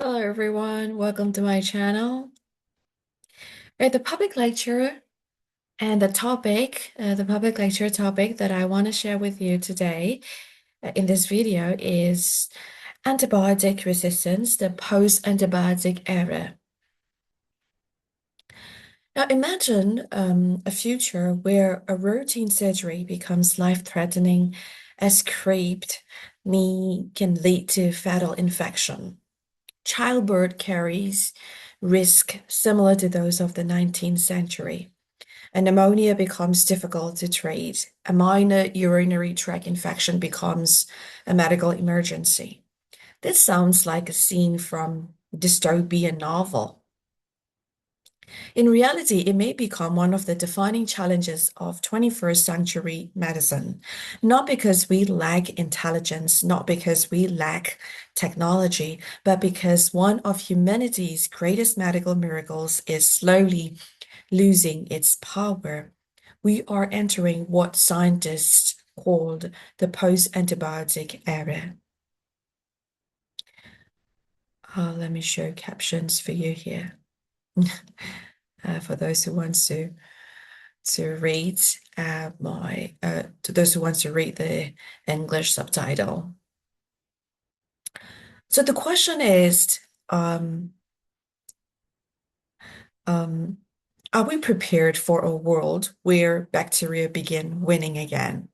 Hello everyone, welcome to my channel. Right, the public lecture and the public lecture topic that I want to share with you today in this video is antibiotic resistance, the post-antibiotic era. Now imagine a future where a routine surgery becomes life-threatening, a scraped knee can lead to fatal infection. Childbirth carries risk similar to those of the 19th century. And pneumonia becomes difficult to treat. A minor urinary tract infection becomes a medical emergency. This sounds like a scene from a dystopian novel. In reality, it may become one of the defining challenges of 21st century medicine, not because we lack intelligence, not because we lack technology, but because one of humanity's greatest medical miracles is slowly losing its power. We are entering what scientists called the post-antibiotic era. Let me show captions for you here. For those who want to read to those who want to read the English subtitle. So the question is, are we prepared for a world where bacteria begin winning again?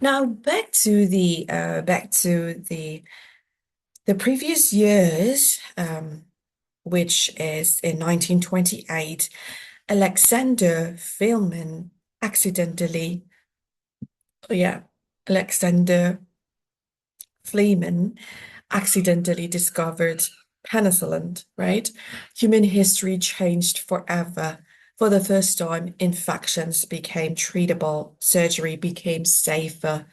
Now back to the previous years, which is in 1928. Alexander Fleeman accidentally, yeah, Alexander Fleeman accidentally discovered penicillin, right? Human history changed forever. For the first time, infections became treatable, surgery became safer,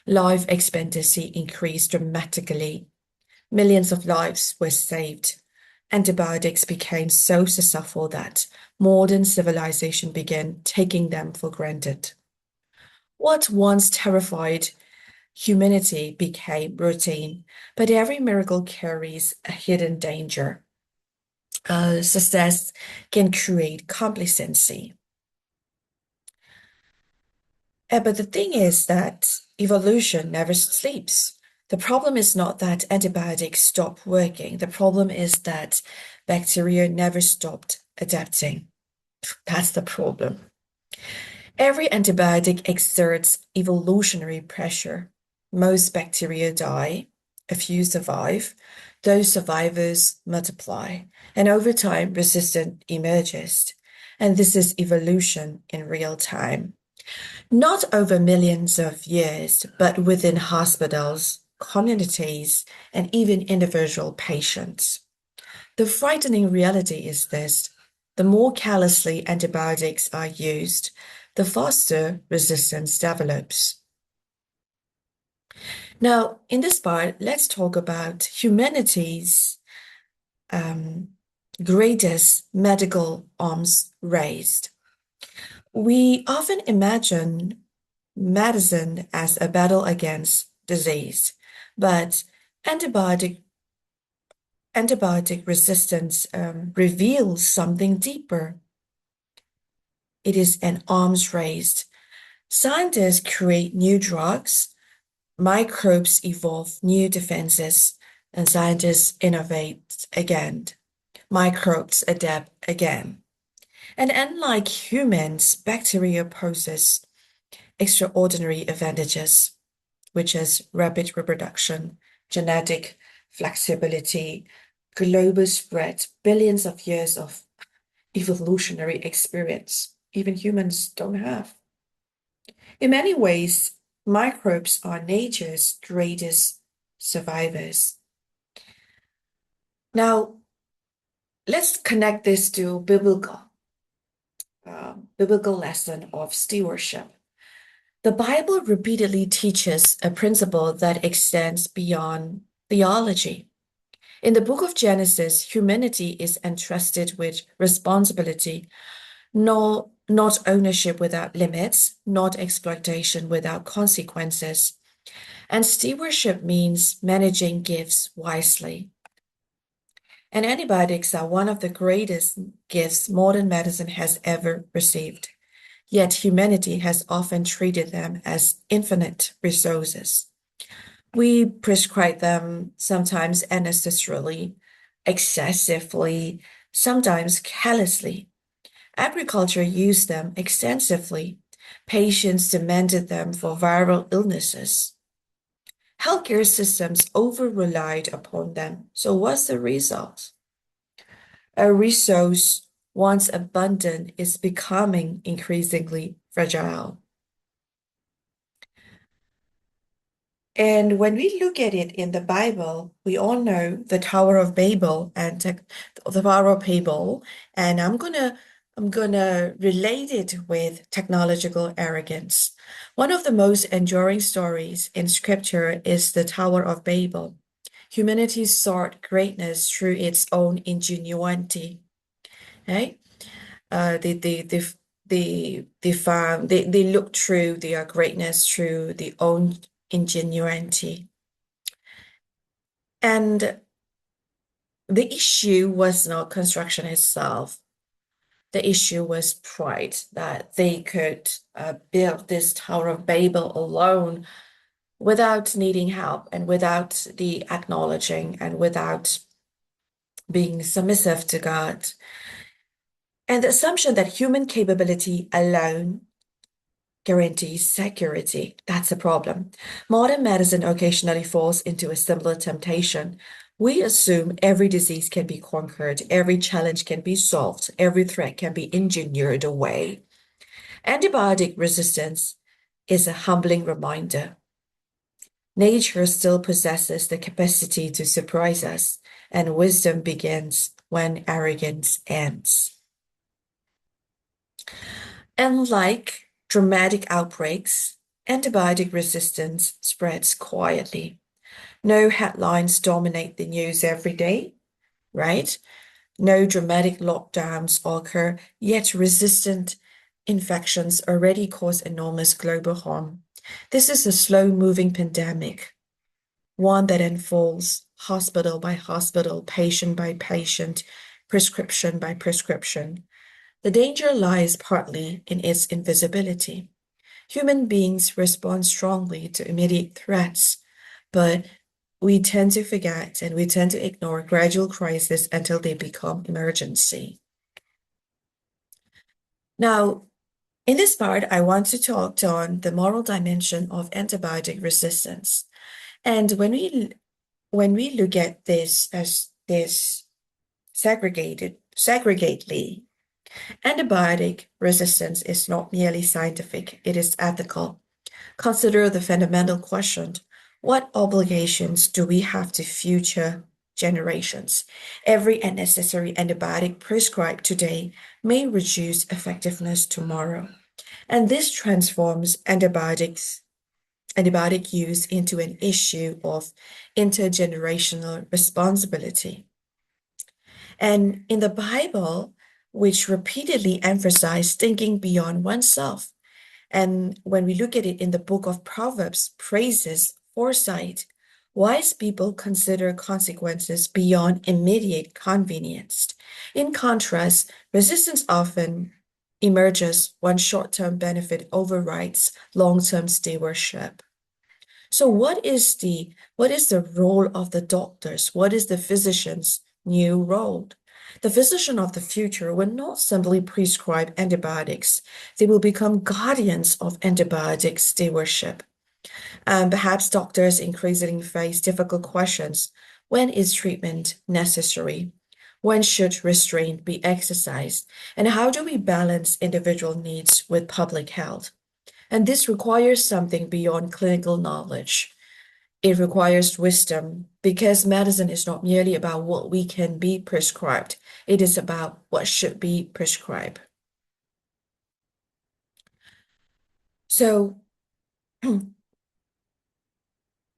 life expectancy increased dramatically. Millions of lives were saved. Antibiotics became so successful that modern civilization began taking them for granted. What once terrified humanity became routine, but every miracle carries a hidden danger. Success can create complacency. But the thing is that evolution never sleeps. The problem is not that antibiotics stop working. The problem is that bacteria never stopped adapting. That's the problem. Every antibiotic exerts evolutionary pressure. Most bacteria die, a few survive. Those survivors multiply, and over time, resistance emerges. And this is evolution in real time. Not over millions of years, but within hospitals, communities, and even individual patients. The frightening reality is this: the more carelessly antibiotics are used, the faster resistance develops. Now, in this part, let's talk about humanity's greatest medical arms raised. We often imagine medicine as a battle against disease, but antibiotic resistance reveals something deeper. It is an arms race. Scientists create new drugs, microbes evolve new defenses, and scientists innovate again. Microbes adapt again. And unlike humans, bacteria possess extraordinary advantages, which is rapid reproduction, genetic flexibility, global spread, billions of years of evolutionary experience. Even humans don't have. In many ways, microbes are nature's greatest survivors. Now, let's connect this to biblical lesson of stewardship. The Bible repeatedly teaches a principle that extends beyond theology. In the book of Genesis, humanity is entrusted with responsibility, not ownership without limits, not exploitation without consequences. And stewardship means managing gifts wisely. And antibiotics are one of the greatest gifts modern medicine has ever received. Yet humanity has often treated them as infinite resources. We prescribe them sometimes unnecessarily, excessively, sometimes carelessly. Agriculture used them extensively. Patients demanded them for viral illnesses. Healthcare systems over-relied upon them. So what's the result? A resource once abundant is becoming increasingly fragile. And when we look at it in the Bible, we all know the Tower of Babel and the Tower of Babel, and I'm gonna relate it with technological arrogance. One of the most enduring stories in Scripture is the Tower of Babel. Humanity sought greatness through its own ingenuity, right? They look through their greatness through their own ingenuity. And the issue was not construction itself. The issue was pride that they could build this Tower of Babel alone without needing help and without the acknowledging and without being submissive to God. And the assumption that human capability alone guarantees security. That's a problem. Modern medicine occasionally falls into a similar temptation. We assume every disease can be conquered, every challenge can be solved, every threat can be engineered away. Antibiotic resistance is a humbling reminder. Nature still possesses the capacity to surprise us, and wisdom begins when arrogance ends. Unlike dramatic outbreaks, antibiotic resistance spreads quietly. No headlines dominate the news every day, right? No dramatic lockdowns occur, yet resistant infections already cause enormous global harm. This is a slow-moving pandemic, one that unfolds hospital by hospital, patient by patient, prescription by prescription. The danger lies partly in its invisibility. Human beings respond strongly to immediate threats, but we tend to forget and we tend to ignore gradual crises until they become emergency. Now, in this part, I want to talk on the moral dimension of antibiotic resistance. And when we look at this as this segregatedly, antibiotic resistance is not merely scientific, it is ethical. Consider the fundamental question: what obligations do we have to future generations? Every unnecessary antibiotic prescribed today may reduce effectiveness tomorrow. And this transforms antibiotic use into an issue of intergenerational responsibility. And in the Bible, which repeatedly emphasized thinking beyond oneself, and when we look at it in the book of Proverbs, praises foresight. Wise people consider consequences beyond immediate convenience. In contrast, resistance often emerges when short-term benefit overrides long-term stewardship. So what is the role of the doctors? What is the physician's new role? The physician of the future will not simply prescribe antibiotics. They will become guardians of antibiotic stewardship. Perhaps doctors increasingly face difficult questions. When is treatment necessary? When should restraint be exercised? And how do we balance individual needs with public health? And this requires something beyond clinical knowledge. It requires wisdom because medicine is not merely about what we can be prescribed. It is about what should be prescribed. So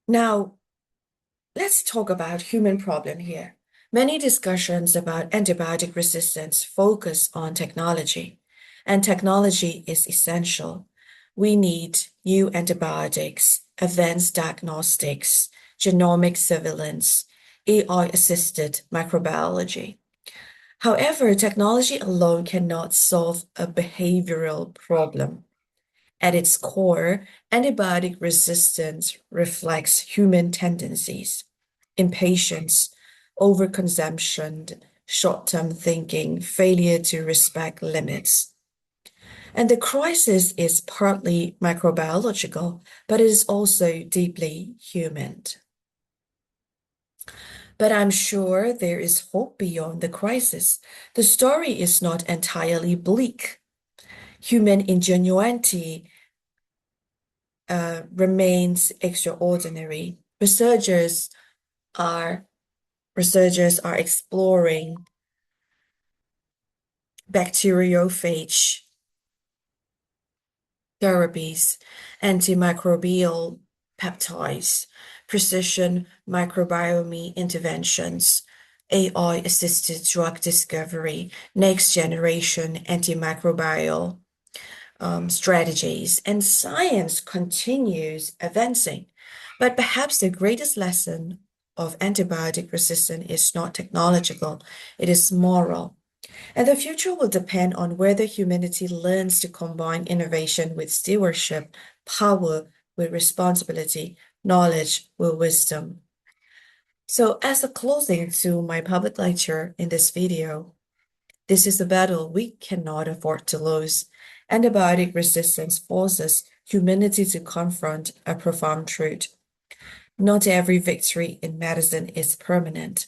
now let's talk about human problem here. Many discussions about antibiotic resistance focus on technology, and technology is essential. We need new antibiotics, advanced diagnostics, genomic surveillance, AI-assisted microbiology. However, technology alone cannot solve a behavioral problem. At its core, antibiotic resistance reflects human tendencies, impatience, overconsumption, short-term thinking, failure to respect limits. And the crisis is partly microbiological, but it is also deeply human. But I'm sure there is hope beyond the crisis. The story is not entirely bleak. Human ingenuity remains extraordinary. Are researchers are exploring bacteriophage therapies, antimicrobial peptides, precision microbiome interventions, AI-assisted drug discovery, next generation antimicrobial strategies, and science continues advancing. But perhaps the greatest lesson of antibiotic resistance is not technological, it is moral. And the future will depend on whether humanity learns to combine innovation with stewardship, power with responsibility, knowledge with wisdom. So, as a closing to my public lecture in this video, this is a battle we cannot afford to lose. Antibiotic resistance forces humanity to confront a profound truth. Not every victory in medicine is permanent.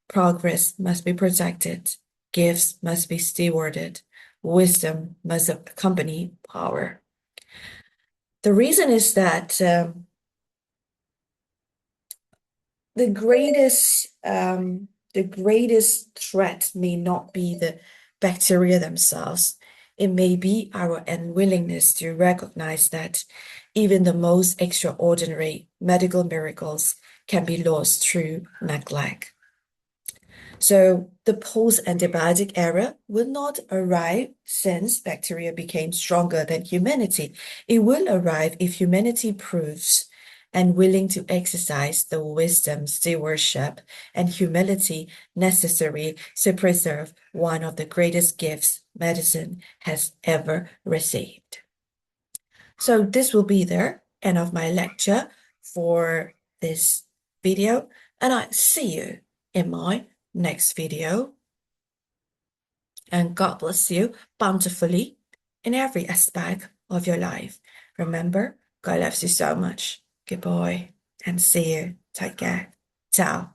Progress must be protected. Gifts must be stewarded. Wisdom must accompany power. The reason is that the greatest threat may not be the bacteria themselves. It may be our unwillingness to recognize that even the most extraordinary medical miracles can be lost through neglect. So the post-antibiotic era will not arrive since bacteria became stronger than humanity. It will arrive if humanity proves and willing to exercise the wisdom, stewardship, and humility necessary to preserve one of the greatest gifts medicine has ever received. So this will be the end of my lecture for this video, and I see you in my next video. And God bless you bountifully in every aspect of your life. Remember, God loves you so much. Goodbye and see you. Take care. Ciao.